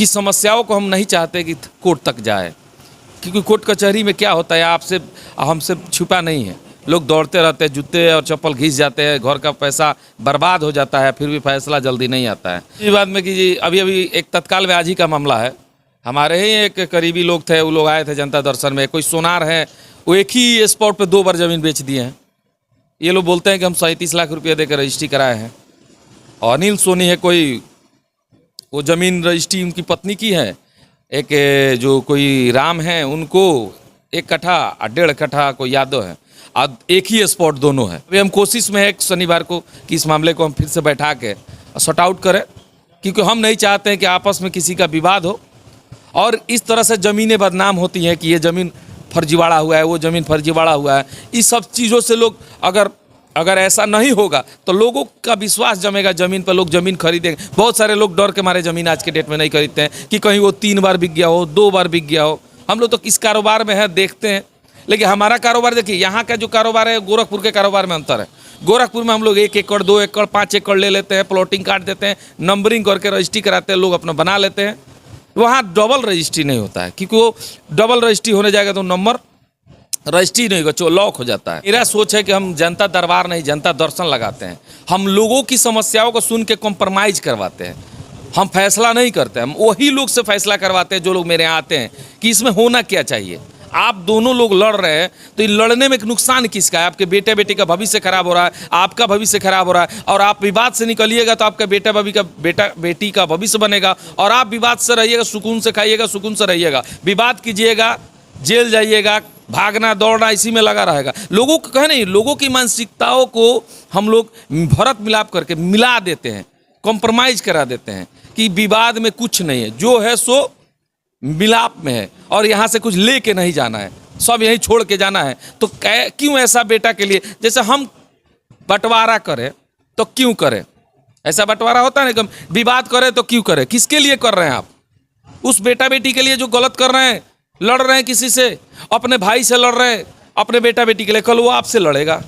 की समस्याओं को हम नहीं चाहते कि कोर्ट तक जाए, क्योंकि कोर्ट कचहरी में क्या होता है आपसे हमसे छुपा नहीं है। लोग दौड़ते रहते हैं, जूते और चप्पल घिस जाते हैं, घर का पैसा बर्बाद हो जाता है, फिर भी फैसला जल्दी नहीं आता है। इस बात में कि जी अभी एक तत्काल में आज ही का मामला है, हमारे ही एक करीबी लोग थे, वो लोग आए थे जनता दर्शन में। कोई सोनार है, वो एक ही स्पॉट पे 2 बार ज़मीन बेच दिए हैं। ये लोग बोलते हैं कि हम 37 लाख रुपये देकर रजिस्ट्री कराए हैं। और अनिल सोनी है कोई, वो ज़मीन रजिस्ट्री उनकी पत्नी की है। एक जो कोई राम है, उनको 1 कट्ठा और 1.5 कट्ठा कोई यादव है, और एक ही स्पॉट दोनों है। अभी हम कोशिश में है शनिवार को कि इस मामले को हम फिर से बैठा के सॉर्ट आउट करें, क्योंकि हम नहीं चाहते हैं कि आपस में किसी का विवाद हो और इस तरह से ज़मीनें बदनाम होती हैं कि ये ज़मीन फर्जीवाड़ा हुआ है, वो ज़मीन फर्जीवाड़ा हुआ है। इस सब चीज़ों से लोग अगर ऐसा नहीं होगा तो लोगों का विश्वास जमेगा ज़मीन पर, लोग ज़मीन खरीदेंगे। बहुत सारे लोग डर के मारे ज़मीन आज के डेट में नहीं खरीदते हैं कि कहीं वो 3 बार बिक गया हो, 2 बार बिक गया हो। हम लोग तो इस कारोबार में है, देखते हैं। लेकिन हमारा कारोबार देखिए, यहाँ का जो कारोबार है गोरखपुर के कारोबार में अंतर है। गोरखपुर में हम लोग 1 एकड़, 2 एकड़, 5 एकड़ ले लेते हैं, प्लॉटिंग काट देते हैं, नंबरिंग करके रजिस्ट्री कराते हैं, लोग अपना बना लेते हैं। वहाँ डबल रजिस्ट्री नहीं होता है, क्योंकि वो डबल रजिस्ट्री होने जाएगा तो नंबर रजिस्ट्री नहीं होगा, लॉक हो जाता है। मेरा सोच है कि हम जनता दरबार नहीं, जनता दर्शन लगाते हैं। हम लोगों की समस्याओं को सुन के कॉम्प्रोमाइज़ करवाते हैं। हम फैसला नहीं करते, हम वही लोग से फैसला करवाते हैं जो लोग मेरे यहाँ आते हैं कि इसमें होना क्या चाहिए। आप दोनों लोग लड़ रहे हैं तो ये लड़ने में एक नुकसान किसका है? आपके बेटे बेटी का भविष्य खराब हो रहा है, आपका भविष्य खराब हो रहा है। और आप विवाद से निकलिएगा तो आपका बेटा बेटी का भविष्य बनेगा, और आप विवाद से रहिएगा, सुकून से खाइएगा, सुकून से रहिएगा। विवाद कीजिएगा, जेल जाइएगा, भागना दौड़ना इसी में लगा रहेगा। लोगों को कहे नहीं, लोगों की मानसिकताओं को हम लोग भरत मिलाप करके मिला देते हैं, कॉम्प्रोमाइज़ करा देते हैं कि विवाद में कुछ नहीं है, जो है सो मिलाप में है, और यहाँ से कुछ ले के नहीं जाना है, सब यहीं छोड़ के जाना है। तो क्यों ऐसा बेटा के लिए, जैसे हम बंटवारा करें तो क्यों करें? ऐसा बंटवारा होता है ना, कि विवाद करें तो क्यों करें? किसके लिए कर रहे हैं आप? उस बेटा बेटी के लिए जो गलत कर रहे हैं, लड़ रहे हैं किसी से, अपने भाई से लड़ रहे हैं, अपने बेटा बेटी के लिए, कल वो आपसे लड़ेगा।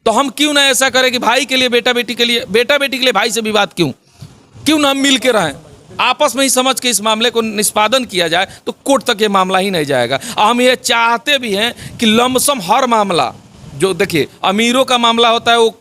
तो हम क्यों ना ऐसा करें कि भाई के लिए बेटा बेटी के लिए भाई से विवाद क्यों ना हम मिल के रहें, आपस में ही समझ के इस मामले को निष्पादन किया जाए, तो कोर्ट तक ये मामला ही नहीं जाएगा। हम ये चाहते भी हैं कि लमसम हर मामला, जो देखिए अमीरों का मामला होता है वो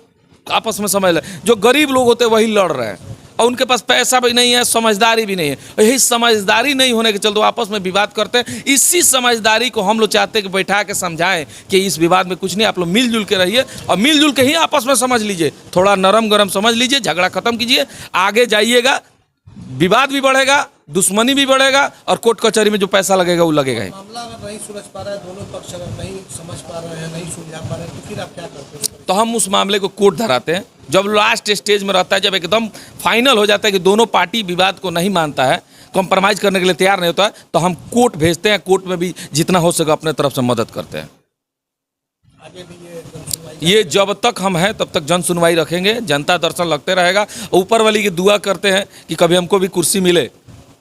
आपस में समझ ले, जो गरीब लोग होते हैं वही लड़ रहे हैं, और उनके पास पैसा भी नहीं है, समझदारी भी नहीं है। यही समझदारी नहीं होने के चलते वो आपस में विवाद करते हैं। इसी समझदारी को हम लोग चाहते हैं कि बैठा के समझाएं कि इस विवाद में कुछ नहीं, आप लोग मिलजुल के रहिए, और मिलजुल के ही आपस में समझ लीजिए, थोड़ा नरम गरम समझ लीजिए, झगड़ा खत्म कीजिए, आगे जाइएगा। विवाद भी बढ़ेगा, दुश्मनी भी बढ़ेगा, और कोर्ट कचहरी में जो पैसा लगेगा वो लगेगा ही। मामला अगर नहीं सुलझ पा रहा है, दोनों पक्ष अगर नहीं समझ पा रहे हैं, नहीं सुलझा पा रहे हैं, तो फिर आप क्या करते हैं? तो हम उस मामले को कोर्ट धराते हैं। जब लास्ट स्टेज में रहता है, जब एकदम फाइनल हो जाता है कि दोनों पार्टी विवाद को नहीं मानता है, कॉम्प्रोमाइज करने के लिए तैयार नहीं होता है, तो हम कोर्ट भेजते हैं। कोर्ट में भी जितना हो सके अपने तरफ से मदद करते हैं। आगे भी ये जब तक हम हैं तब तक जन सुनवाई रखेंगे, जनता दर्शन लगते रहेगा। ऊपर वाली की दुआ करते हैं कि कभी हमको भी कुर्सी मिले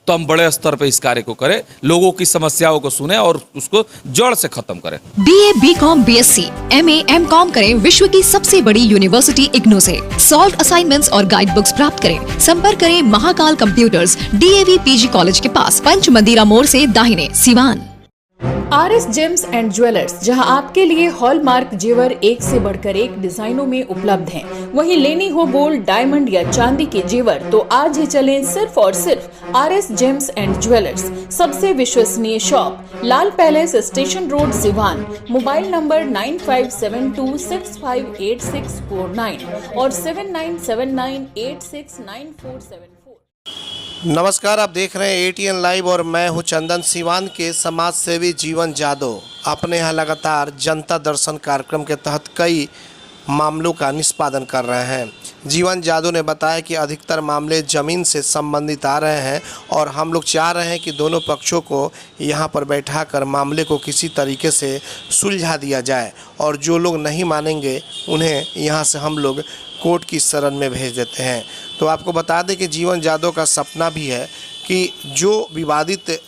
तो हम बड़े स्तर पे इस कार्य को करें, लोगों की समस्याओं को सुने और उसको जड़ से खत्म करें। BA, BCom, BSc, MA, MCom करें विश्व की सबसे बड़ी यूनिवर्सिटी इग्नू से। सॉल्व असाइनमेंट्स और गाइड बुक्स प्राप्त करें। संपर्क करें Mahakal computers, DAV PG college के पास, पंच मंदिरा मोड़ से दाहिने, Siwan. RS James and jewellers, जहां आपके लिए हॉलमार्क जेवर एक से बढ़कर एक डिजाइनों में उपलब्ध हैं। वहीं लेनी हो गोल्ड, डायमंड या चांदी के जेवर, तो आज ही चलें सिर्फ और सिर्फ RS जेम्स एंड ज्वेलर्स। सबसे विश्वसनीय shop, Lal palace, station road, Siwan. Mobile number 9572658649 और 7979869474। नमस्कार, आप देख रहे हैं ATN लाइव और मैं हूं चंदन। सिवान के समाज सेवी जीवन जादव अपने यहाँ लगातार जनता दर्शन कार्यक्रम के तहत कई मामलों का निष्पादन कर रहे हैं। जीवन जादव ने बताया कि अधिकतर मामले ज़मीन से संबंधित आ रहे हैं और हम लोग चाह रहे हैं कि दोनों पक्षों को यहाँ पर बैठाकर मामले को किसी तरीके से सुलझा दिया जाए, और जो लोग नहीं मानेंगे उन्हें यहाँ से हम लोग कोर्ट की शरण में भेज देते हैं। तो आपको बता दें कि जीवन जादव का सपना भी है कि जो विवादित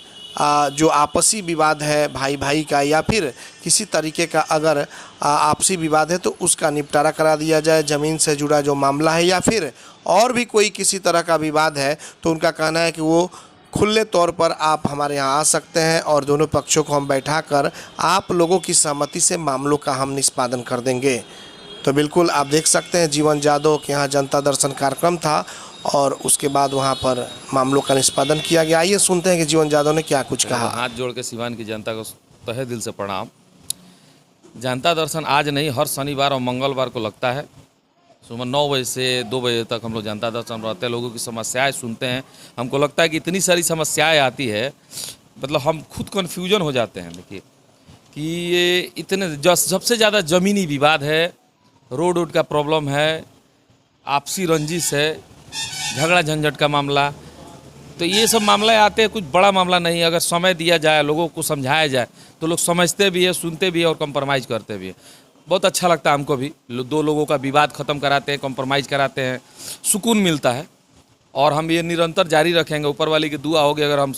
जो आपसी विवाद है भाई भाई का, या फिर किसी तरीके का अगर आपसी विवाद है तो उसका निपटारा करा दिया जाए। ज़मीन से जुड़ा जो मामला है या फिर और भी कोई किसी तरह का विवाद है तो उनका कहना है कि वो खुले तौर पर आप हमारे यहाँ आ सकते हैं और दोनों पक्षों को हम बैठाकर आप लोगों की सहमति से मामलों का हम निष्पादन कर देंगे। तो बिल्कुल आप देख सकते हैं जीवन जादव के यहाँ जनता दर्शन कार्यक्रम था और उसके बाद वहाँ पर मामलों का निष्पादन किया गया। आइए सुनते हैं कि जीवन जादव ने क्या कुछ कहा। हाथ जोड़ के सिवान की जनता को तहे दिल से प्रणाम। जनता दर्शन आज नहीं, हर शनिवार और मंगलवार को लगता है। सुबह 9 बजे से 2 बजे तक हम लोग जनता दर्शन रहते हैं, लोगों की समस्याएं सुनते हैं। हमको लगता है कि इतनी सारी समस्याएं आती है, मतलब हम खुद कन्फ्यूजन हो जाते हैं। देखिए कि ये इतने सबसे ज़्यादा ज़मीनी विवाद है, रोड का प्रॉब्लम है, आपसी रंजिश है, झगड़ा झंझट का मामला। तो ये सब मामले आते हैं, कुछ बड़ा मामला नहीं है। अगर समय दिया जाए, लोगों को समझाया जाए तो लोग समझते भी है, सुनते भी है और कंप्रोमाइज़ करते भी है। बहुत अच्छा लगता है हमको भी। दो लोगों का विवाद ख़त्म कराते हैं, कंप्रोमाइज़ कराते हैं, सुकून मिलता है। और हम ये निरंतर जारी रखेंगे। ऊपर वाले की दुआ होगी, अगर हम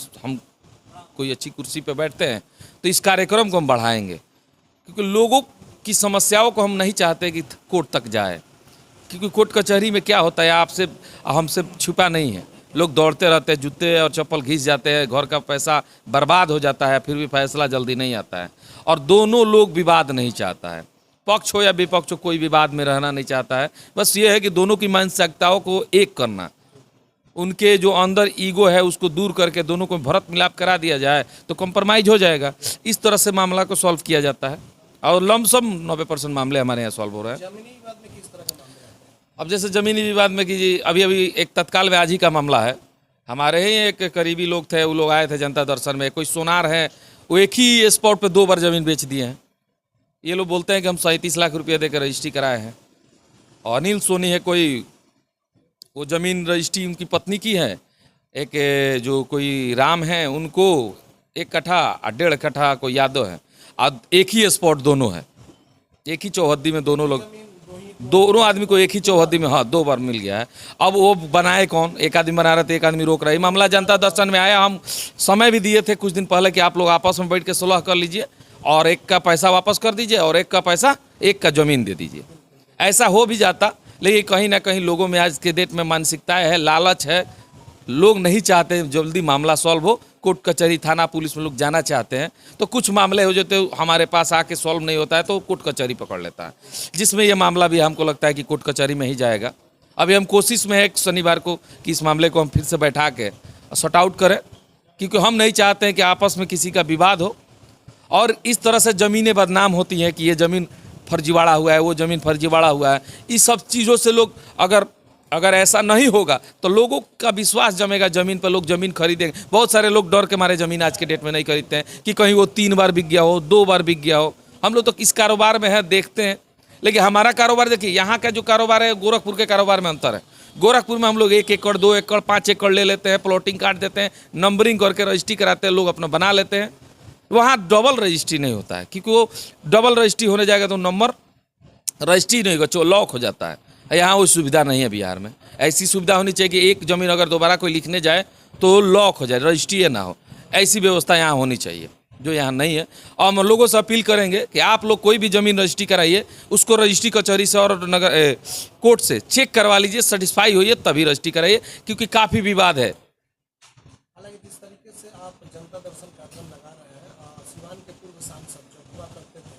कोई अच्छी कुर्सी पे बैठते हैं तो इस कार्यक्रम को हम बढ़ाएंगे, क्योंकि लोगों की समस्याओं को हम नहीं चाहते कि कोर्ट तक जाए। क्योंकि कोर्ट कचहरी में क्या होता है, आपसे हमसे छुपा नहीं है। लोग दौड़ते रहते हैं, जूते और चप्पल घिस जाते हैं, घर का पैसा बर्बाद हो जाता है, फिर भी फैसला जल्दी नहीं आता है। और दोनों लोग विवाद नहीं चाहता है, पक्ष हो या विपक्ष हो, कोई विवाद में रहना नहीं चाहता है। बस ये है कि दोनों की मानसिकताओं को एक करना, उनके जो अंदर ईगो है उसको दूर करके दोनों को भरत मिलाप करा दिया जाए तो कंप्रोमाइज़ हो जाएगा। इस तरह से मामला को सॉल्व किया जाता है और लमसम 90% मामले हमारे यहाँ सॉल्व हो रहे हैं। अब जैसे ज़मीनी विवाद में कि अभी एक तत्काल में आज ही का मामला है। हमारे ही एक करीबी लोग थे, वो लोग आए थे जनता दर्शन में। कोई सोनार है, वो एक ही स्पॉट पे 2 बार ज़मीन बेच दिए हैं। ये लोग बोलते हैं कि हम 37 लाख रुपये देकर रजिस्ट्री कराए हैं। और अनिल सोनी है कोई, वो ज़मीन रजिस्ट्री उनकी पत्नी की है। एक जो कोई राम है, उनको 1 कट्ठा और 1.5 कट्ठा कोई यादव है। और एक ही स्पॉट दोनों है, एक ही चौहद्दी में दोनों आदमी को एक ही चौहद्दी में 2 बार मिल गया है। अब वो बनाए कौन? एक आदमी बना रहे थे, एक आदमी रोक रहा है। मामला जनता दर्शन में आया। हम समय भी दिए थे कुछ दिन पहले कि आप लोग आपस में बैठ के सुलह कर लीजिए और एक का पैसा वापस कर दीजिए और एक का पैसा, एक का ज़मीन दे दीजिए। ऐसा हो भी जाता, लेकिन कहीं ना कहीं लोगों में आज के डेट में मानसिकताएँ है, लालच है। लोग नहीं चाहते जल्दी मामला सॉल्व हो। कोर्ट कचहरी, थाना, पुलिस में लोग जाना चाहते हैं, तो कुछ मामले हो जाते हमारे पास आके सॉल्व नहीं होता है तो कोर्ट कचहरी पकड़ लेता है, जिसमें ये मामला भी हमको लगता है कि कोर्ट कचहरी में ही जाएगा। अभी हम कोशिश में है शनिवार को कि इस मामले को हम फिर से बैठा के सॉर्ट आउट करें, क्योंकि हम नहीं चाहते हैं कि आपस में किसी का विवाद हो और इस तरह से ज़मीनें बदनाम होती हैं कि ये ज़मीन फर्जीवाड़ा हुआ है, वो ज़मीन फर्जीवाड़ा हुआ है। इस सब चीज़ों से लोग अगर ऐसा नहीं होगा तो लोगों का विश्वास जमेगा ज़मीन पर, लोग ज़मीन खरीदेंगे। बहुत सारे लोग डर के मारे ज़मीन आज के डेट में नहीं खरीदते हैं कि कहीं वो 3 बार बिक गया हो, 2 बार बिक गया हो। हम लोग तो इस कारोबार में है, देखते हैं। लेकिन हमारा कारोबार देखिए, यहाँ का जो कारोबार है, गोरखपुर के कारोबार में अंतर है। गोरखपुर में हम लोग 1 एकड़, 2 एकड़, 5 एकड़ ले लेते हैं, प्लॉटिंग काट देते हैं, नंबरिंग करके रजिस्ट्री कराते हैं, लोग अपना बना लेते हैं। वहाँ डबल रजिस्ट्री नहीं होता है, क्योंकि वो डबल रजिस्ट्री होने जाएगा तो नंबर रजिस्ट्री नहीं होगा, लॉक हो जाता है। यहाँ वो सुविधा नहीं है बिहार में। ऐसी सुविधा होनी चाहिए कि एक ज़मीन अगर दोबारा कोई लिखने जाए तो लॉक हो जाए, रजिस्ट्री ना हो। ऐसी व्यवस्था यहाँ होनी चाहिए, जो यहाँ नहीं है। और हम लोगों से अपील करेंगे कि आप लोग कोई भी ज़मीन रजिस्ट्री कराइए, उसको रजिस्ट्री कचहरी से और कोर्ट से चेक करवा लीजिए, सेटिस्फाई होइए तभी रजिस्ट्री कराइए, क्योंकि काफ़ी विवाद है। हालांकि जिस तरीके से आप जनता दर्शन कार्यक्रम लगा रहे हैं, सिवान के पूर्व सांसद जो हुआ करते थे,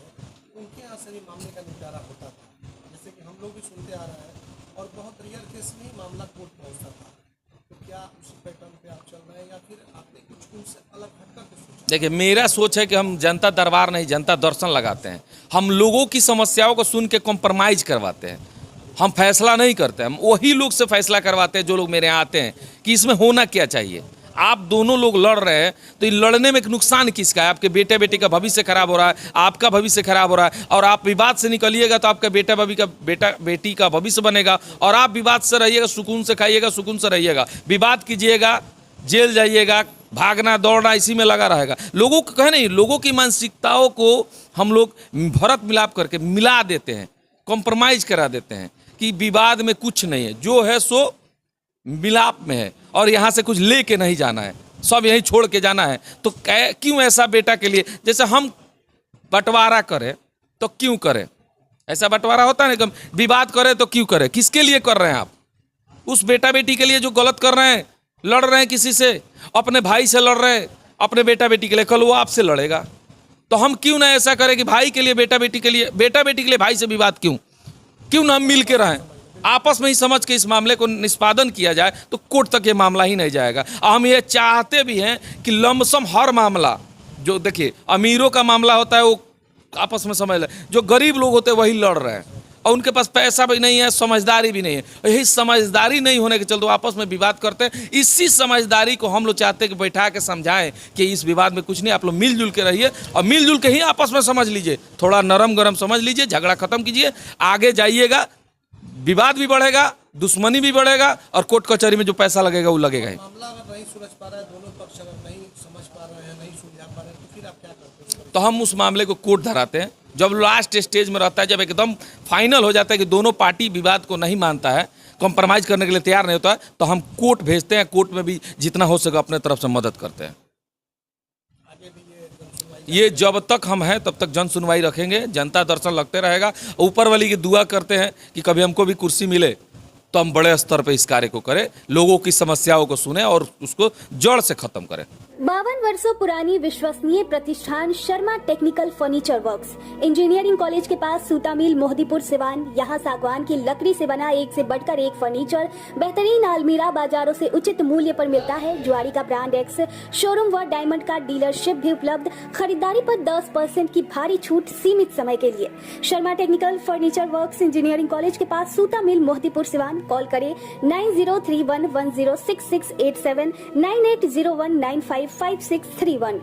उनके यहाँ से भी मामले का निपटारा होता था, जैसे कि हम लोग भी सुनते आ रहे हैं, और बहुत रियल केस में ही मामला कोर्ट पहुँचता था। तो क्या उसी पैटर्न पे आप चल रहे हैं या फिर आपने कुछ उनसे अलग हटकर के सोचा? देखिए, मेरा सोच है कि हम जनता दरबार नहीं, जनता दर्शन लगाते हैं। हम लोगों की समस्याओं को सुन के कॉम्प्रोमाइज़ करवाते हैं। हम फैसला नहीं करते, हम वही लोग से फैसला करवाते हैं जो लोग मेरे यहाँ आते हैं कि इसमें होना क्या चाहिए। आप दोनों लोग लड़ रहे हैं तो लड़ने में एक नुकसान किसका है? आपके बेटे बेटी का भविष्य खराब हो रहा है, आपका भविष्य खराब हो रहा है। और आप विवाद से निकलिएगा तो आपका बेटा बेटी का भविष्य बनेगा। और आप विवाद से रहिएगा, सुकून से खाइएगा, सुकून से रहिएगा। विवाद कीजिएगा, जेल जाइएगा, भागना दौड़ना इसी में लगा रहेगा। लोगों को कहे नहीं, लोगों की मानसिकताओं को हम लोग भरत मिलाप करके मिला देते हैं, कॉम्प्रोमाइज़ करा देते हैं कि विवाद में कुछ नहीं है, जो है सो मिलाप में है और यहाँ से कुछ ले के नहीं जाना है, सब यहीं छोड़ के जाना है। तो क्यों ऐसा बेटा के लिए, जैसे हम बंटवारा करें तो क्यों करें? ऐसा बंटवारा होता है ना, विवाद करें तो क्यों करें? किसके लिए कर रहे हैं आप? उस बेटा बेटी के लिए जो गलत कर रहे हैं, लड़ रहे हैं किसी से, अपने भाई से लड़ रहे हैं, अपने बेटा बेटी के लिए, कल वो आपसे लड़ेगा। तो हम क्यों ना ऐसा करें कि भाई के लिए बेटा बेटी के लिए, बेटा बेटी के लिए भाई से विवाद क्यों ना हम मिल के रहें, आपस में ही समझ के इस मामले को निष्पादन किया जाए, तो कोर्ट तक ये मामला ही नहीं जाएगा। हम ये चाहते भी हैं कि लमसम हर मामला, जो देखिए अमीरों का मामला होता है वो आपस में समझ ले, जो गरीब लोग होते हैं वही लड़ रहे हैं और उनके पास पैसा भी नहीं है, समझदारी भी नहीं है। यही समझदारी नहीं होने के चलते आपस में विवाद करते हैं। इसी समझदारी को हम लोग चाहते हैं कि बैठा के समझाएं कि इस विवाद में कुछ नहीं, आप लोग मिलजुल के रहिए और मिलजुल के ही आपस में समझ लीजिए, थोड़ा नरम गरम समझ लीजिए, झगड़ा खत्म कीजिए, आगे जाइएगा, विवाद भी बढ़ेगा, दुश्मनी भी बढ़ेगा और कोर्ट कचहरी में जो पैसा लगेगा वो लगेगा ही। मामला अगर नहीं सुलझ पा रहा है, दोनों पक्ष अगर नहीं समझ पा रहे हैं, नहीं सुलझा पा रहे हैं, तो फिर आप क्या करते हैं? तो हम उस मामले को कोर्ट धराते हैं। जब लास्ट स्टेज में रहता है, जब एकदम फाइनल हो जाता है कि दोनों पार्टी विवाद को नहीं मानता है, कॉम्प्रोमाइज़ करने के लिए तैयार नहीं होता है, तो हम कोर्ट भेजते हैं। कोर्ट में भी जितना हो सके अपने तरफ से मदद करते हैं। ये जब तक हम हैं तब तक जन सुनवाई रखेंगे, जनता दर्शन लगते रहेगा। ऊपर वाली की दुआ करते हैं कि कभी हमको भी कुर्सी मिले तो हम बड़े स्तर पे इस कार्य को करें, लोगों की समस्याओं को सुने और उसको जड़ से खत्म करें। 52 वर्षों पुरानी विश्वसनीय प्रतिष्ठान Sharma technical furniture works, engineering college के पास सूता मिल, मोहदीपुर, सिवान। यहाँ सागवान की लकड़ी से बना एक से बढ़कर एक फर्नीचर, बेहतरीन अलमीरा बाजारों से उचित मूल्य पर मिलता है। जुआरी का ब्रांड एक्स शोरूम व डायमंड का डीलरशिप भी उपलब्ध। खरीदारी पर 10% की भारी छूट सीमित समय के लिए। Sharma technical furniture works, engineering college के पास सूता मिल, मोहदीपुर, सिवान। कॉल करें 9031106687 9801955631।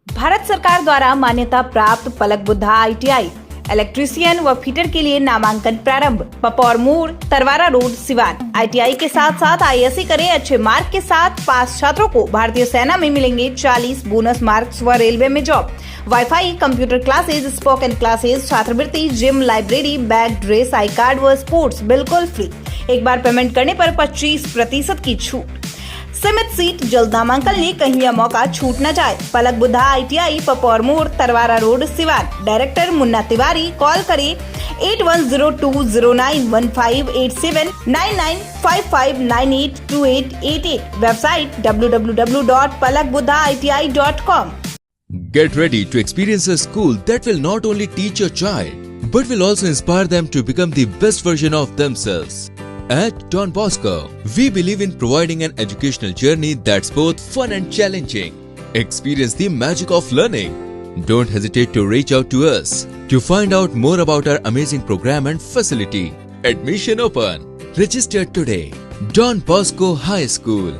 भारत सरकार द्वारा मान्यता प्राप्त पलक बुद्धा ITI इलेक्ट्रीशियन व फिटर के लिए नामांकन प्रारंभ। पपौर मोड़, तरवारा रोड, सिवान। ITI के साथ साथ ISC करें। अच्छे मार्क के साथ पास छात्रों को भारतीय सेना में मिलेंगे 40 बोनस मार्क्स व रेलवे में job. Wifi, computer classes, spoken classes, छात्रवृत्ति, gym, library, bag, dress, I card व स्पोर्ट्स बिल्कुल फ्री। एक बार पेमेंट करने पर 25% की छूट। सीमित सीट, जल्द नामांकन ले, कहीं यह मौका छूट न जाए। पलक बुद्धा ITI, पपौर मोड़, Tarwara road, Siwan. Director Munna Tiwari. Call करें 8102091587 9955982888। Website www.palakbuddhaiti.com। Get ready to experience a school that will not only teach your child, but will also inspire them to become the best version of themselves. At Don Bosco, we believe in providing an educational journey that's both fun and challenging. Experience the magic of learning. Don't hesitate to reach out to us to find out more about our amazing program and facility. Admission open. Register today. Don Bosco High School.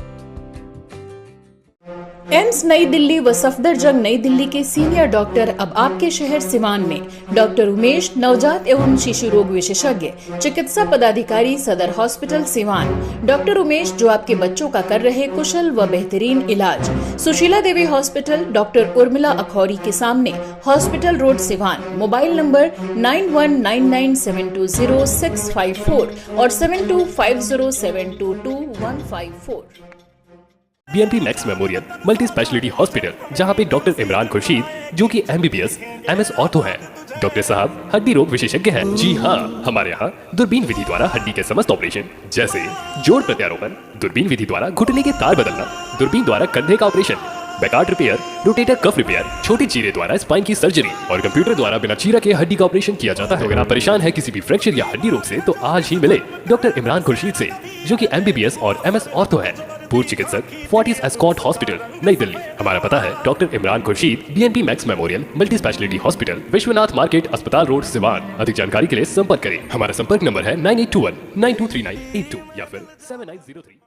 AIIMS नई दिल्ली व सफदरजंग नई दिल्ली के senior doctor अब आपके शहर सिवान में। Doctor Umesh, नवजात एवं शिशु रोग विशेषज्ञ, चिकित्सा पदाधिकारी, सदर हॉस्पिटल सिवान। डॉक्टर उमेश जो आपके बच्चों का कर रहे कुशल व बेहतरीन इलाज। सुशीला देवी हॉस्पिटल, डॉक्टर उर्मिला अखौरी के सामने, hospital road, Siwan. Mobile number 9199720654 और 7250722154। BNP max memorial multi speciality hospital, जहां पे डॉक्टर इमरान खुर्शीद जो कि MBBS MS ऑर्थो हैं। डॉक्टर साहब हड्डी रोग विशेषज्ञ हैं। जी हाँ, हमारे यहाँ दूरबीन विधि द्वारा हड्डी के समस्त ऑपरेशन जैसे जोड़ प्रत्यारोपण, दूरबीन विधि द्वारा घुटने के तार बदलना, दूरबीन द्वारा कंधे का operation, Bankart repair, rotator cuff repair, छोटी चीरे द्वारा स्पाइन की सर्जरी और कंप्यूटर द्वारा बिना चीरा के हड्डी का ऑपरेशन किया जाता है। अगर आप परेशान है किसी भी फ्रैक्चर या हड्डी रोग से, तो आज ही मिले डॉक्टर इमरान खुर्शीद से जो कि MBBS और MS ऑर्थो है। पूर्व चिकित्सक, फोर्टिस एस्कॉट हॉस्पिटल, नई दिल्ली। हमारा पता है doctor Imran Khurshid, BNP max memorial multi speciality hospital, Vishwanath market, अस्पताल रोड, सिवान। अधिक जानकारी के लिए संपर्क करें। हमारा संपर्क नंबर है 9821 923982 या फिर 7903।